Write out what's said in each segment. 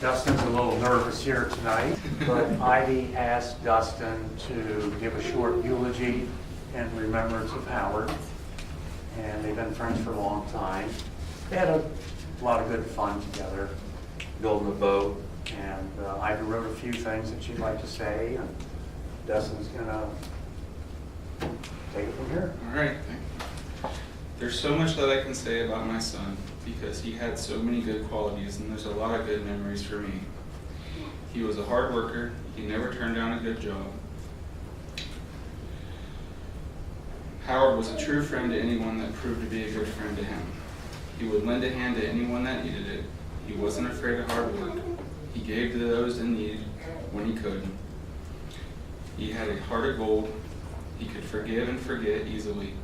Dustin's a little nervous here tonight, but Ivy asked Dustin to give a short eulogy in remembrance of Howard. And they've been friends for a long time. They had a lot of good fun together. Building a boat. And Ivy wrote a few things that she'd like to say, and Dustin's gonna take it from here. All right. There's so much that I can say about my son because he had so many good qualities, and there's a lot of good memories for me. He was a hard worker. He never turned down a good job. Howard was a true friend to anyone that proved to be a good friend to him. He would lend a hand to anyone that needed it. He wasn't afraid of hard work. He gave to those in need when he could. He had a heart of gold. He could forgive and forget easily.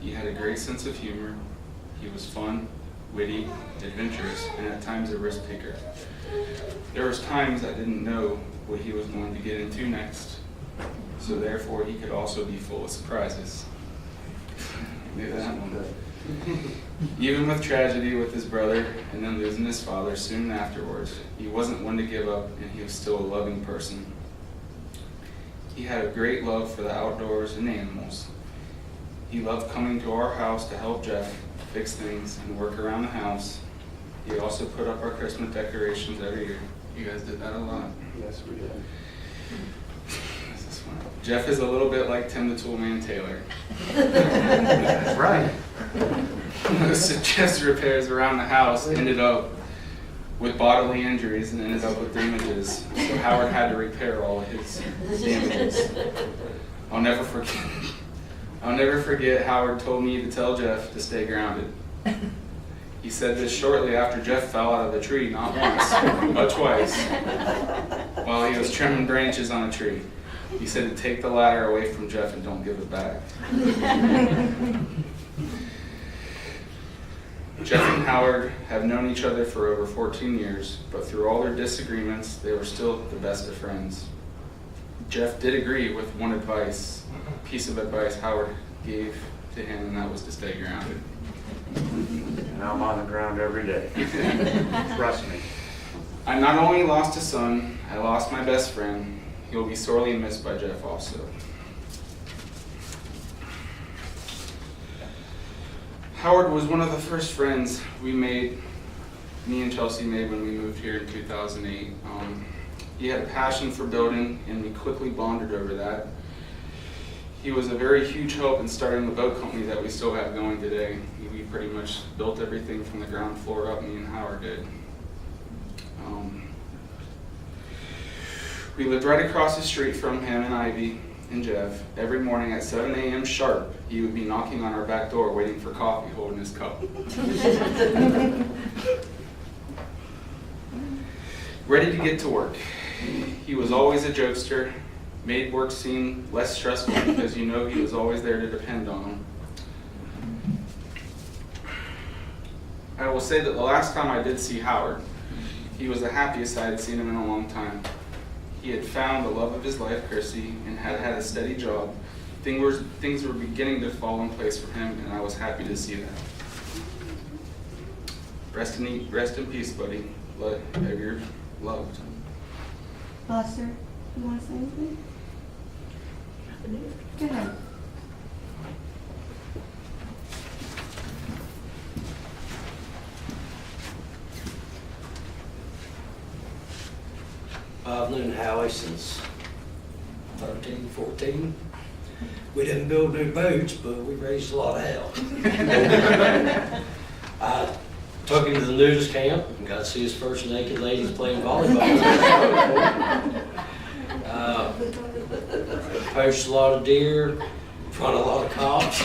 He had a great sense of humor. He was fun, witty, adventurous, and at times a risk taker. There was times I didn't know what he was going to get into next, so therefore he could also be full of surprises. Knew that one. Even with tragedy with his brother and then losing his father soon afterwards, he wasn't one to give up, and he was still a loving person. He had a great love for the outdoors and animals. He loved coming to our house to help Jeff fix things and work around the house. He also put up our Christmas decorations every year. You guys did that a lot. Yes, we did. This is fun. Jeff is a little bit like Tim the Toolman Taylor. That's right. Most of Jeff's repairs around the house ended up with bodily injuries and ended up with damages. So Howard had to repair all of his damages. I'll never forget Howard told me to tell Jeff to stay grounded. He said this shortly after Jeff fell out of the tree, not once, but twice, while he was trimming branches on a tree. He said to take the ladder away from Jeff and don't give it back. Jeff and Howard have known each other for over 14 years, but through all their disagreements, they were still the best of friends. Jeff did agree with one piece of advice Howard gave to him, and that was to stay grounded. And I'm on the ground every day. Trust me. I not only lost a son, I lost my best friend. He will be sorely missed by Jeff also. Howard was one of the first friends me and Chelsea made when we moved here in 2008. He had a passion for building, and we quickly bonded over that. He was a very huge help in starting the boat company that we still have going today. We pretty much built everything from the ground floor up, me and Howard did. We lived right across the street from him and Ivy and Jeff. Every morning at 7 a.m. sharp, he would be knocking on our back door waiting for coffee, holding his cup. Ready to get to work. He was always a jokester, made work seem less stressful because you know he was always there to depend on him. I will say that the last time I did see Howard, he was the happiest I had seen him in a long time. He had found the love of his life, Chrissy, and had had a steady job. Things were beginning to fall in place for him, and I was happy to see that. Rest in peace, buddy. You're loved. Buster, you want to say anything? Go ahead. I've known Howie since 13, 14. We didn't build new boats, but we raised a lot of hell. I took him to the nudist camp and got to see his first naked ladies playing volleyball. Poached a lot of deer, in front of a lot of cops.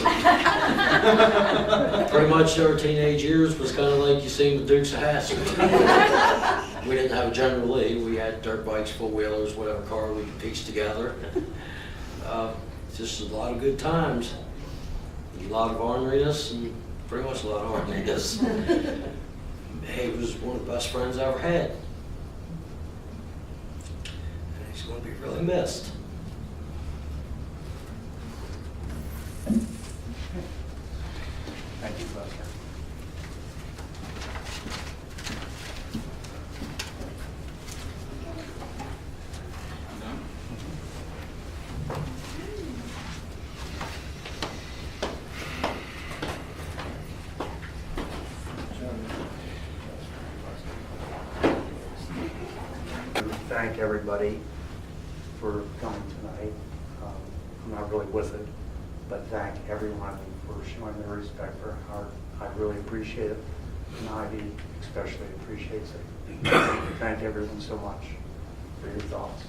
Pretty much our teenage years was kind of like you seen the Dukes of Hazzard. We didn't have a General Lee. We had dirt bikes, four-wheelers, whatever car we could piece together. Just a lot of good times. A lot of orneriness, and pretty much a lot of orneriness. He was one of the best friends I ever had. And he's going to be really missed. Thank you, Buster. thank everybody for coming tonight. I'm not really with it, but thank everyone for showing their respect for Howard. I really appreciate it, and Ivy especially appreciates it. Thank everyone so much for your thoughts.